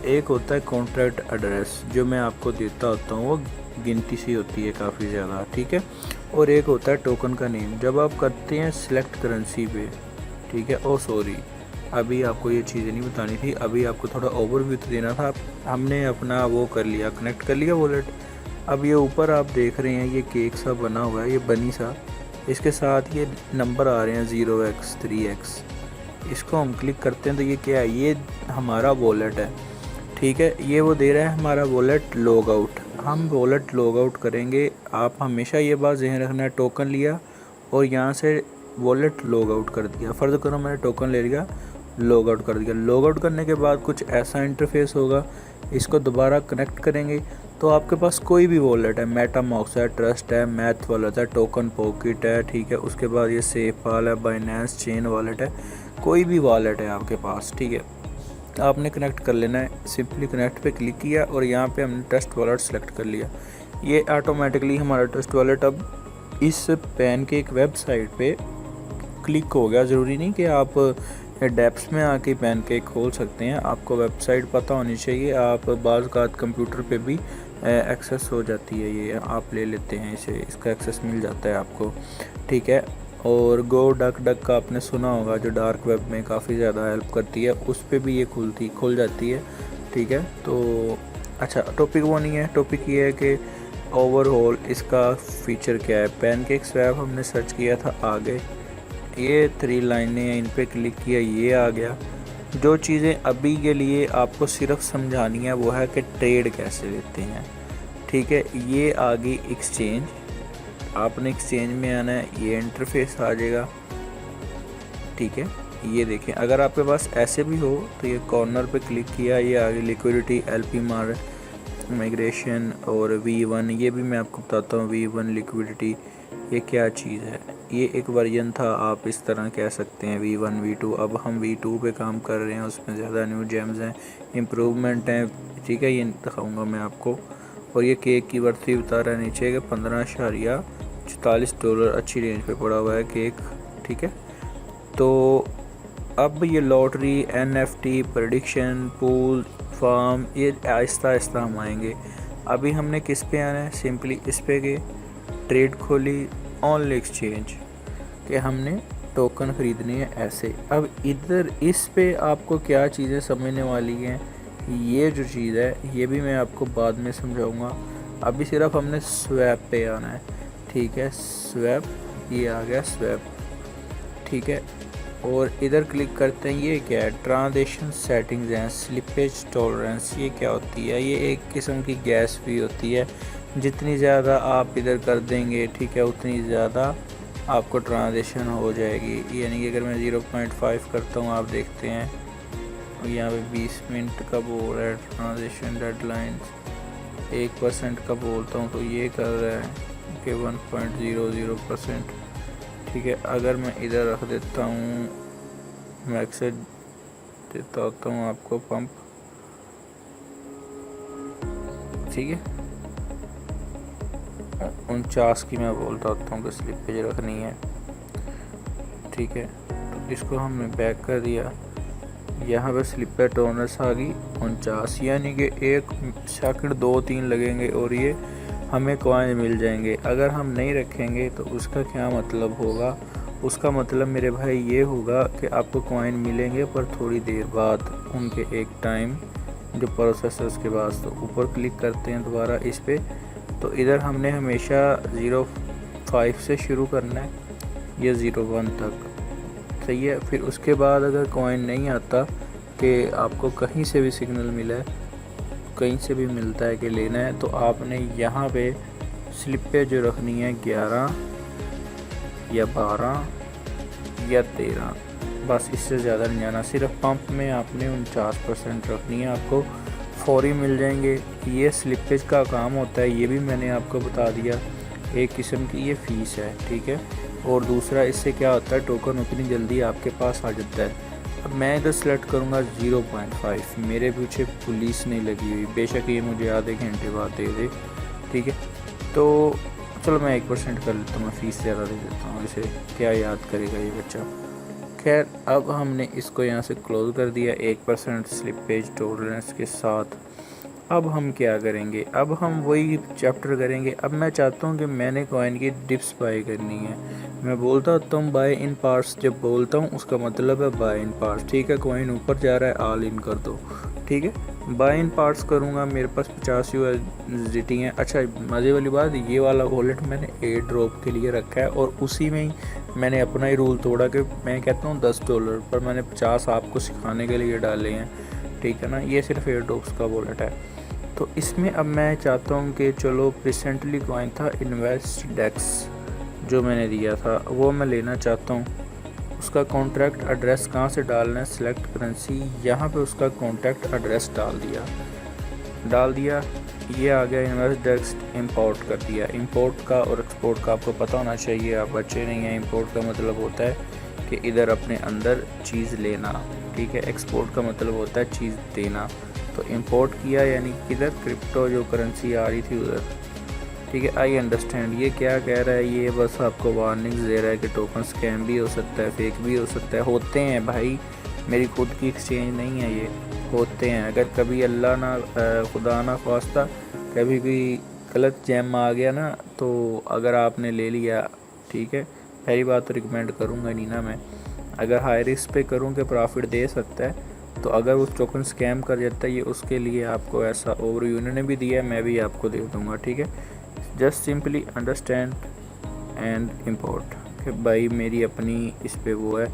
एक होता है कॉन्ट्रैक्ट एड्रेस जो मैं आपको देता होता हूँ, वो गिनती सी होती है काफ़ी ज़्यादा, ठीक है। और एक होता है टोकन का नेम, जब आप करते हैं सिलेक्ट करेंसी पे, ठीक है। ओ सॉरी, अभी आपको ये चीज़ें नहीं बतानी थी, अभी आपको थोड़ा ओवरव्यू तो देना था। हमने अपना वो कर लिया, कनेक्ट कर लिया वॉलेट। अब ये ऊपर आप देख रहे हैं, ये केक सा बना हुआ है, ये बनी सा, इसके साथ ये नंबर आ रहे हैं 0x 3x। इसको हम क्लिक करते हैं तो ये क्या है, ये हमारा वॉलेट है, ठीक है। ये वो दे रहा है हमारा वॉलेट लॉग आउट। हम वॉलेट लॉग आउट करेंगे। आप हमेशा ये बात ज़हन रखना है, टोकन लिया और यहाँ से वॉलेट लॉग आउट कर दिया। फ़र्ज़ करो मैंने टोकन ले लिया, लॉग आउट कर दिया। लॉग आउट करने के बाद कुछ ऐसा इंटरफेस होगा, इसको दोबारा कनेक्ट करेंगे तो आपके पास कोई भी वॉलेट है, मेटामॉक्स है, ट्रस्ट है, मैथ वॉलेट है, टोकन पॉकेट है, ठीक है। उसके बाद ये सेफपाल है, बाइनेंस चेन वॉलेट है, कोई भी वॉलेट है आपके पास, ठीक है। आपने कनेक्ट कर लेना है। सिंपली कनेक्ट पे क्लिक किया और यहाँ पे हमने ट्रस्ट वॉलेट सेलेक्ट कर लिया। ये ऑटोमेटिकली हमारा ट्रस्ट वॉलेट अब इस पैनकेक वेबसाइट पे क्लिक हो गया। ज़रूरी नहीं कि आप डेप्स में आके पैनकेक खोल सकते हैं, आपको वेबसाइट पता होनी चाहिए। आप बाज़ औक़ात कंप्यूटर पे भी एक्सेस हो जाती है, ये आप ले लेते हैं इसे, इसका एक्सेस मिल जाता है आपको, ठीक है। और गो डक का आपने सुना होगा, जो डार्क वेब में काफ़ी ज़्यादा हेल्प करती है, उस पे भी ये खुल जाती है, ठीक है। तो अच्छा, टॉपिक वो नहीं है, टॉपिक ये है कि ओवरऑल इसका फ़ीचर क्या है। पैनकेक स्वैप हमने सर्च किया था, आगे ये 3 लाइनें हैं, इन पे क्लिक किया, ये आ गया। जो चीज़ें अभी के लिए आपको सिर्फ समझानी है वो है कि ट्रेड कैसे लेते हैं, ठीक है। ये आगे एक्सचेंज, आपने एक्सचेंज में आना है, ये इंटरफेस आ जाएगा, ठीक है। ये देखें, अगर आपके पास ऐसे भी हो तो ये कॉर्नर पे क्लिक किया, ये आगे लिक्विडिटी, एलपी मार, माइग्रेशन और V1, ये भी मैं आपको बताता हूँ। V1 लिक्विडिटी ये क्या चीज़ है, ये एक वर्जन था, आप इस तरह कह सकते हैं V1 V2। अब हम V2 पे काम कर रहे हैं, उसमें ज़्यादा न्यू जेम्स हैं, इम्प्रूवमेंट हैं, ठीक है। ये दिखाऊंगा मैं आपको। और ये केक की वर्ती बता रहा है नीचे कि $15.44 अच्छी रेंज पे पड़ा हुआ है केक, ठीक है। तो अब ये lottery, NFT, prediction, pool, farm, ये आहिस्ता आहिस्ता हम आएंगे। अभी हमने किस पे आना है, सिंपली इस पे गए, ट्रेड खोली, ऑनली एक्सचेंज कि हमने टोकन ख़रीदनी है ऐसे। अब इधर इस पे आपको क्या चीज़ें समझने वाली हैं, ये जो चीज़ है ये भी मैं आपको बाद में समझाऊंगा। अभी सिर्फ हमने स्वैप पे आना है, ठीक है। स्वैप, ये आ गया स्वैप, ठीक है। और इधर क्लिक करते हैं, ये क्या है, ट्रांजेक्शन सेटिंग्स हैं, स्लिपेज टॉलरेंस, ये क्या होती है, ये एक किस्म की गैस फी होती है। जितनी ज़्यादा आप इधर कर देंगे, ठीक है, उतनी ज़्यादा आपको ट्रांजेक्शन हो जाएगी। यानी कि अगर मैं 0.5 करता हूँ, आप देखते हैं यहाँ पे 20 मिनट का बोल रहा है ट्रांजेक्शन डेडलाइन, 1% का बोलता हूँ तो ये कर रहा है कि 1.00%, ठीक है। अगर मैं इधर रख देता हूँ, मैक्सेज देता होता हूँ आपको पंप, ठीक है, 49 की मैं बोलता होता हूँ कि स्लिपेज रखनी है, ठीक है। तो इसको हमने बैक कर दिया, यहाँ पे स्लिपेज टोनर्स आ गई 49, यानी कि 1 सेकंड 2-3 लगेंगे और ये हमें कॉइन मिल जाएंगे। अगर हम नहीं रखेंगे तो उसका क्या मतलब होगा, उसका मतलब मेरे भाई ये होगा कि आपको कॉइन मिलेंगे पर थोड़ी देर बाद, उनके एक टाइम जो प्रोसेस है उसके बाद। तो ऊपर क्लिक करते हैं दोबारा इस पे, तो इधर हमने हमेशा 0.5 से शुरू करना है, ये 0.1 तक, सही है। फिर उसके बाद अगर कॉइन नहीं आता कि आपको कहीं से भी सिग्नल मिला है, कहीं से भी मिलता है कि लेना है, तो आपने यहाँ पे स्लिपेज जो रखनी है 11 या 12 या 13, बस इससे ज़्यादा नहीं जाना। सिर्फ पंप में आपने 49% रखनी है, आपको फौरी मिल जाएंगे। ये स्लिपेज का काम होता है, ये भी मैंने आपको बता दिया, एक किस्म की ये फ़ीस है, ठीक है। और दूसरा इससे क्या होता है, टोकन उतनी जल्दी आपके पास आ जाता है। अब मैं इधर सेलेक्ट करूँगा 0.5, मेरे पीछे पुलिस नहीं लगी हुई, बेशक ये मुझे आधे घंटे बाद दे दे, ठीक है। तो चलो मैं 1% कर लेता हूँ, मैं फ़ीस ज़्यादा दे देता हूँ, इसे क्या याद करेगा ये बच्चा। खैर, अब हमने इसको यहाँ से क्लोज़ कर दिया 1% स्लिपेज टॉलरेंस के साथ। अब हम क्या करेंगे, अब हम वही चैप्टर करेंगे। अब मैं चाहता हूँ कि मैंने कॉइन की डिप्स बाय करनी है। मैं बोलता होता हूँ बाय इन पार्ट्स, जब बोलता हूँ उसका मतलब है बाय इन पार्ट्स, ठीक है। कॉइन ऊपर जा रहा है, ऑल इन कर दो, ठीक है। बाय इन पार्ट्स करूँगा, मेरे पास 50 USDT हैं। अच्छा, मज़े वाली बात, ये वाला वॉलेट मैंने एयर ड्रॉप के लिए रखा है और उसी में ही मैंने अपना ही रूल तोड़ा कि मैं कहता हूँ $10 पर मैंने 50 आपको सिखाने के लिए डाले हैं, ठीक है ना। ये सिर्फ एयर ड्रॉप्स का वॉलेट है। तो इसमें अब मैं चाहता हूँ कि चलो रिसेंटली कॉइन था इन्वेस्ट डेक्स, जो मैंने दिया था वो मैं लेना चाहता हूँ। उसका कॉन्ट्रैक्ट एड्रेस कहाँ से डालना है, सेलेक्ट करेंसी, यहाँ पे उसका कॉन्ट्रैक्ट एड्रेस डाल दिया, ये आ गया इन्वेस्ट डेक्स, इंपोर्ट कर दिया। इंपोर्ट का और एक्सपोर्ट का आपको पता होना चाहिए, आप बच्चे नहीं हैं। इंपोर्ट का मतलब होता है कि इधर अपने अंदर चीज़ लेना, ठीक है। एक्सपोर्ट का मतलब होता है चीज़ देना। तो इंपोर्ट किया, यानी किधर क्रिप्टो जो करेंसी आ रही थी उधर, ठीक है। I understand. ये क्या कह रहा है, ये बस आपको वार्निंग्स दे रहा है कि टोकन स्कैम भी हो सकता है, फेक भी हो सकता है। होते हैं भाई, मेरी खुद की एक्सचेंज नहीं है, ये होते हैं। अगर कभी अल्लाह ना खुदा ना ख्वास्ता कभी भी गलत जैम आ गया ना, तो अगर आपने ले लिया, ठीक है, पहली बात तो रिकमेंड करूँगा नहीं ना मैं। अगर हाई रिस्क पे करूँ कि प्रॉफिट दे सकता है, तो अगर उस टोकन स्कैम कर जाता है, ये उसके लिए आपको ऐसा ओवरव्यू उन्होंने भी दिया है, मैं भी आपको दे दूँगा, ठीक है। Just simply understand and import कि भाई मेरी अपनी इस पे वो है,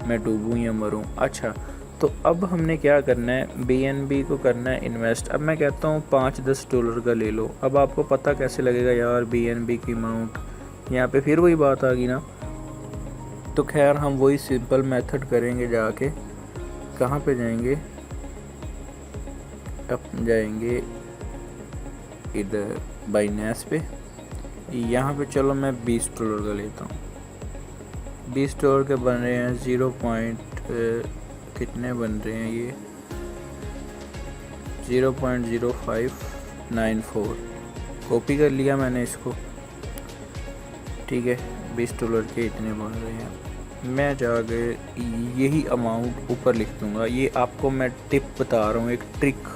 मैं डूबूँ या मरूँ। अच्छा, तो अब हमने क्या करना है, BNB को करना है इन्वेस्ट। अब मैं कहता हूँ $5-10 का ले लो। अब आपको पता कैसे लगेगा यार BNB की अमाउंट, यहाँ पे फिर वही बात आ गई ना। तो खैर हम वही सिंपल मेथड करेंगे, जाके कहाँ पे जाएंगे, अब जाएंगे इधर बाइनेंस पे। यहाँ पे चलो मैं $20 का लेता हूँ। $20 के बन रहे हैं 0 कितने बन रहे हैं ये, 0.0594। कॉपी कर लिया मैंने इसको, ठीक है। $20 के इतने बन रहे हैं। मैं जाके यही अमाउंट ऊपर लिख दूंगा। ये आपको मैं टिप बता रहा हूँ, एक ट्रिक,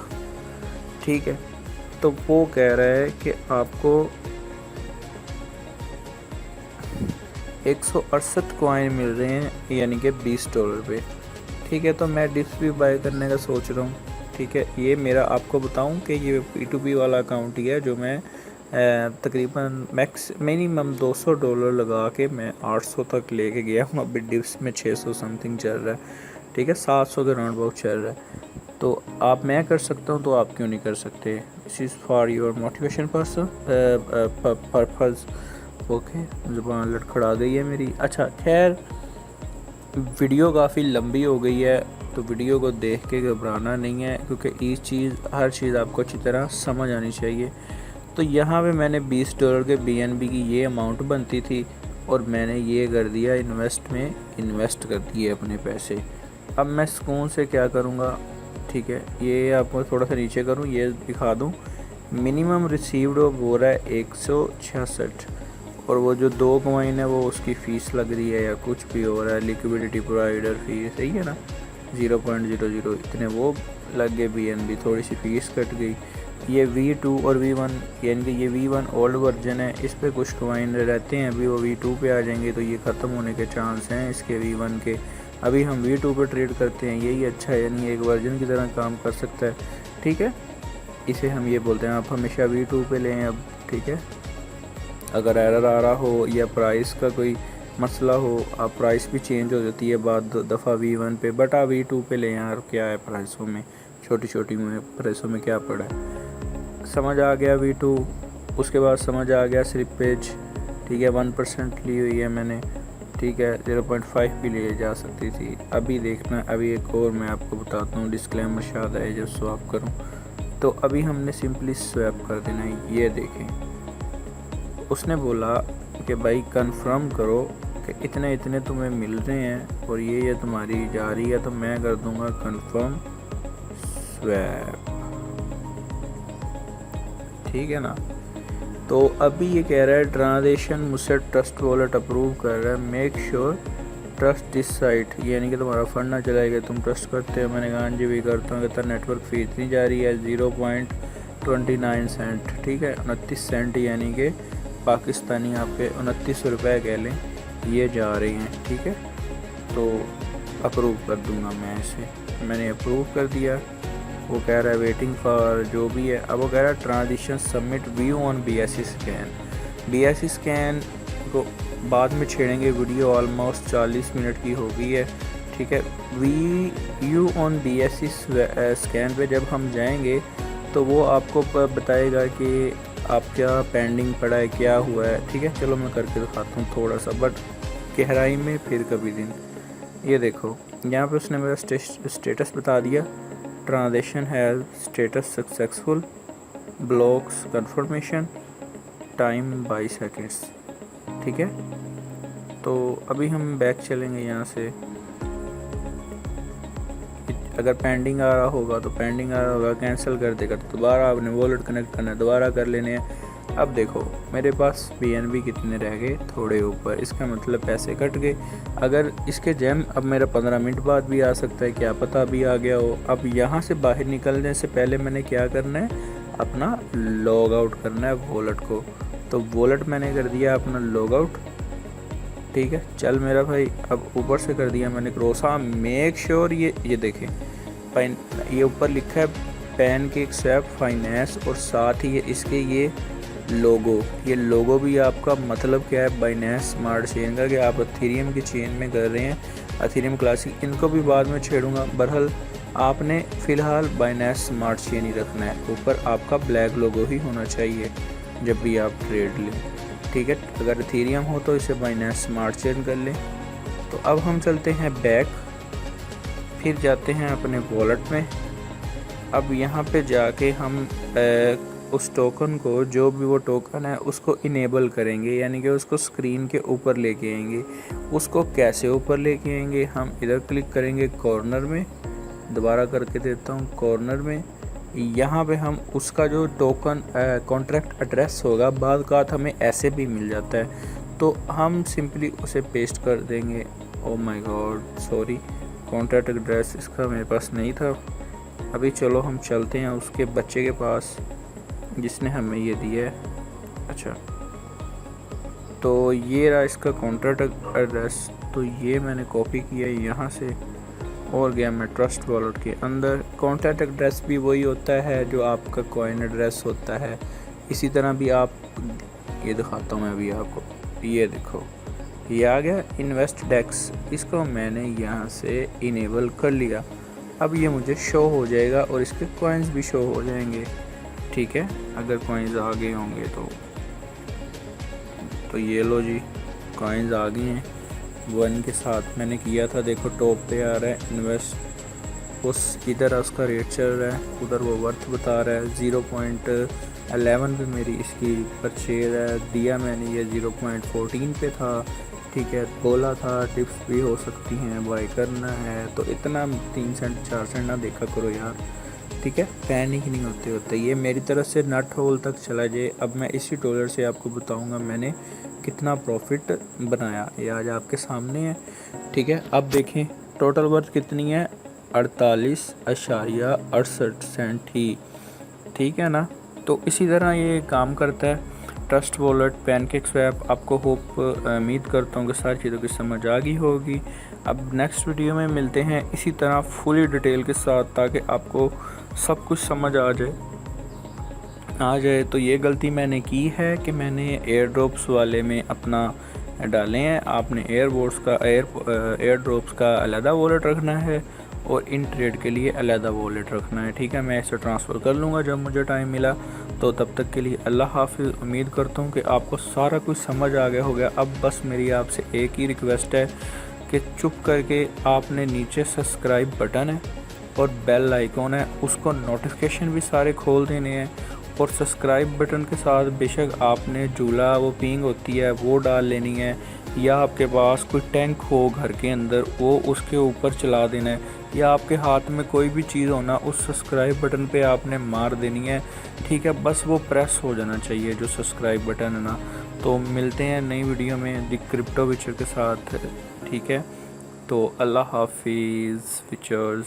ठीक है। तो वो कह रहा है कि आपको 168 कॉइन मिल रहे हैं, यानी कि $20 पे, ठीक है। तो मैं डिप्स भी बाय करने का सोच रहा हूँ, ठीक है। ये मेरा आपको बताऊँ कि ये P2P वाला अकाउंट ही है, जो मैं तकरीबन मिनिमम $200 लगा के मैं 800 तक लेके गया हूँ। अभी डिप्स में 600 समथिंग चल रहा है, ठीक है, 700 के राउंड अबाउट चल रहा है। तो आप, मैं कर सकता हूँ तो आप क्यों नहीं कर सकते। This is for your motivation purpose. Okay, ज़ुबान लड़खड़ा गई है मेरी। अच्छा खैर, वीडियो काफ़ी लंबी हो गई है, तो वीडियो को देख के घबराना नहीं है, क्योंकि हर चीज़ आपको अच्छी तरह समझ आनी चाहिए। तो यहाँ पे मैंने $20 के BNB की ये अमाउंट बनती थी, और मैंने ये कर दिया इन्वेस्ट कर दिए अपने पैसे। अब मैं सुकून से क्या करूँगा, ठीक है, ये आपको थोड़ा सा नीचे करूँ, ये दिखा दूँ। मिनिमम रिसीव्ड हो रहा है 166, और वो जो 2 कॉइन है वो उसकी फ़ीस लग रही है या कुछ भी हो रहा है, लिक्विडिटी प्रोवाइडर फीस, सही है ना, 0.00 इतने वो लग गए BNB, थोड़ी सी फ़ीस कट गई। ये V2 और V1, यानी कि ये V1 ओल्ड वर्जन है, इस पे कुछ कॉइन रहते हैं, अभी वो V2 पे आ जाएंगे, तो ये ख़त्म होने के चांस हैं इसके V1 के। अभी हम V2 पे ट्रेड करते हैं, यही अच्छा है, यानी एक वर्जन की तरह काम कर सकता है, ठीक है। इसे हम ये बोलते हैं, आप हमेशा V2 पे लें अब, ठीक है। अगर एरर आ रहा हो या प्राइस का कोई मसला हो, आप प्राइस भी चेंज हो जाती है बाद दफ़ा V1 पे, बट आप V2 पे लें यार, क्या है प्राइसों में, छोटी छोटी प्राइसों में क्या पड़ा है। समझ आ गया V2। उसके बाद समझ आ गया स्लिपेज, ठीक है, 1% ली हुई है मैंने, ठीक है, 0.5 भी ले जा सकती थी। अभी देखना, अभी एक और मैं आपको बताता हूँ, डिस्क्लेमर शायद है जब स्वैप करूँ। तो अभी हमने सिंपली स्वैप कर देना है। ये देखें, उसने बोला कि भाई कंफर्म करो कि इतने इतने तुम्हें मिल रहे हैं और ये तुम्हारी जा रही है, तो मैं कर दूंगा कंफर्म स्वैप, ठीक है ना। तो अभी ये कह रहा है ट्रांजेक्शन मुझसे ट्रस्ट वॉलेट अप्रूव कर रहा है, make sure trust this site, यानी कि तुम्हारा फंड ना चलाएगा, तुम ट्रस्ट करते हो। मैंने कहा जी भी करता हूँ। कहता नेटवर्क फ़ी इतनी जा रही है 0.29 सेंट, ठीक है, 29 सेंट, यानी कि पाकिस्तानी यहाँ पे 29 रुपये कह लें, ये जा रही हैं, ठीक है। तो अप्रूव कर दूंगा मैं इसे, मैंने अप्रूव कर दिया। वो कह रहा है वेटिंग फॉर जो भी है। अब वो कह रहा है transition submit view on BSC scan. BSC scan को बाद में छेड़ेंगे, वीडियो ऑलमोस्ट 40 मिनट की हो गई है, ठीक है। व्यू ऑन BSC स्कैन पे जब हम जाएंगे तो वो आपको बताएगा कि आप क्या पेंडिंग पड़ा है, क्या हुआ है, ठीक है। चलो मैं करके दिखाता हूँ थोड़ा सा, बट गहराई में फिर कभी दिन। ये देखो, यहाँ पे उसने मेरा स्टेटस बता दिया, transaction has status successful, blocks confirmation, time 22 seconds, ठीक है। तो अभी हम बैक चलेंगे यहाँ से। अगर पेंडिंग आ रहा होगा तो पेंडिंग आ रहा होगा, कैंसिल कर देगा तो दोबारा आपने वॉलेट कनेक्ट करना है, दोबारा कर लेने हैं। अब देखो मेरे पास BNB कितने रह गए, थोड़े ऊपर, इसका मतलब पैसे कट गए। अगर इसके जैम अब मेरा 15 मिनट बाद भी आ सकता है, क्या पता अभी आ गया हो। अब यहाँ से बाहर निकलने से पहले मैंने क्या करना है, अपना लॉग आउट करना है वॉलेट को। तो वॉलेट मैंने कर दिया अपना लॉग आउट, ठीक है। चल मेरा भाई, अब ऊपर से कर दिया मैंने क्रॉस। हाँ, मेक श्योर ये देखें, ये ऊपर लिखा है पैनकेक स्वैप फाइनेंस, और साथ ही इसके ये लोगो भी आपका मतलब क्या है, बाइनेंस स्मार्ट चेन का, कि आप एथेरियम की चेन में कर रहे हैं एथेरियम क्लासिक, इनको भी बाद में छेड़ूंगा। बहरहाल आपने फ़िलहाल बाइनेंस स्मार्ट चेन ही रखना है, ऊपर आपका ब्लैक लोगो ही होना चाहिए जब भी आप ट्रेड लें, ठीक है। अगर एथेरियम हो तो इसे बाइनेंस स्मार्ट चेन कर लें। तो अब हम चलते हैं बैक, फिर जाते हैं अपने वॉलेट में। अब यहाँ पे जाके हम उस टोकन को, जो भी वो टोकन है उसको इनेबल करेंगे, यानी कि उसको स्क्रीन के ऊपर लेके आएंगे। उसको कैसे ऊपर लेके आएंगे, हम इधर क्लिक करेंगे कॉर्नर में, दोबारा करके देता हूँ कॉर्नर में। यहाँ पे हम उसका जो टोकन कॉन्ट्रैक्ट एड्रेस होगा, बाद का हमें ऐसे भी मिल जाता है, तो हम सिंपली उसे पेस्ट कर देंगे। Oh my God, sorry, contract address इसका मेरे पास नहीं था। अभी चलो हम चलते हैं उसके बच्चे के पास जिसने हमें ये दिया है। अच्छा, तो ये रहा इसका कॉन्ट्रैक्ट एड्रेस। तो ये मैंने कॉपी किया है यहाँ से और गया मैं ट्रस्ट वॉलेट के अंदर। कॉन्ट्रैक्ट एड्रेस भी वही होता है जो आपका कॉइन एड्रेस होता है। इसी तरह भी आप, ये दिखाता हूँ मैं अभी आपको, ये देखो ये आ गया इन्वेस्ट डेक्स, इसको मैंने यहाँ से इनेबल कर लिया। अब ये मुझे शो हो जाएगा और इसके कॉइन्स भी शो हो जाएंगे, ठीक है, अगर कॉइन्स आ गए होंगे तो ये लो जी, कॉइन्स आ गए हैं। 1 के साथ मैंने किया था, देखो टॉप पे आ रहा है इन्वेस्ट, उस इधर उसका रेट चल रहा है, उधर वो वर्थ बता रहा है। 0.11 पे मेरी इसकी परचेज है, दिया मैंने ये 0.14 पे था, ठीक है, बोला था टिप्स भी हो सकती हैं, बाय करना है, तो इतना 3 सेंट 4 सेंट ना देखा करो यार, ठीक है, पैनिक नहीं होते। ये मेरी तरफ से नट होल तक चला जाए। अब मैं इसी डॉलर से आपको बताऊंगा मैंने कितना प्रॉफिट बनाया, ये आज आपके सामने है, ठीक है। अब देखें टोटल वर्थ कितनी है, 48.68 सेंट ही, ठीक है ना। तो इसी तरह ये काम करता है ट्रस्ट वॉलेट, पैनकेक स्वैप। आपको होप उम्मीद करता हूँ कि सारी चीज़ों की समझ आ गई होगी। अब नेक्स्ट वीडियो में मिलते हैं इसी तरह फुली डिटेल के साथ, ताकि आपको सब कुछ समझ आ जाए। तो ये गलती मैंने की है कि मैंने एयर ड्रॉप्स वाले में अपना डाले हैं। आपने एयर ड्रॉप्स का अलहदा वॉलेट रखना है और इन ट्रेड के लिए अलहदा वॉलेट रखना है, ठीक है। मैं इसे ट्रांसफ़र कर लूँगा जब मुझे टाइम मिला। तो तब तक के लिए अल्लाह हाफिज़। उम्मीद करता हूँ कि आपको सारा कुछ समझ आ गया होगा। अब बस मेरी आपसे एक ही रिक्वेस्ट है कि चुप करके आपने नीचे सब्सक्राइब बटन है और बेल आइकॉन है, उसको नोटिफिकेशन भी सारे खोल देने हैं। और सब्सक्राइब बटन के साथ बेशक आपने झूला, वो पिंग होती है, वो डाल लेनी है, या आपके पास कोई टैंक हो घर के अंदर, वो उसके ऊपर चला देना है, या आपके हाथ में कोई भी चीज़ होना, उस सब्सक्राइब बटन पे आपने मार देनी है, ठीक है। बस वो प्रेस हो जाना चाहिए जो सब्सक्राइब बटन है ना। तो मिलते हैं नई वीडियो में द क्रिप्टो विचर के साथ, ठीक है। तो अल्लाह हाफिज़ विचर्स।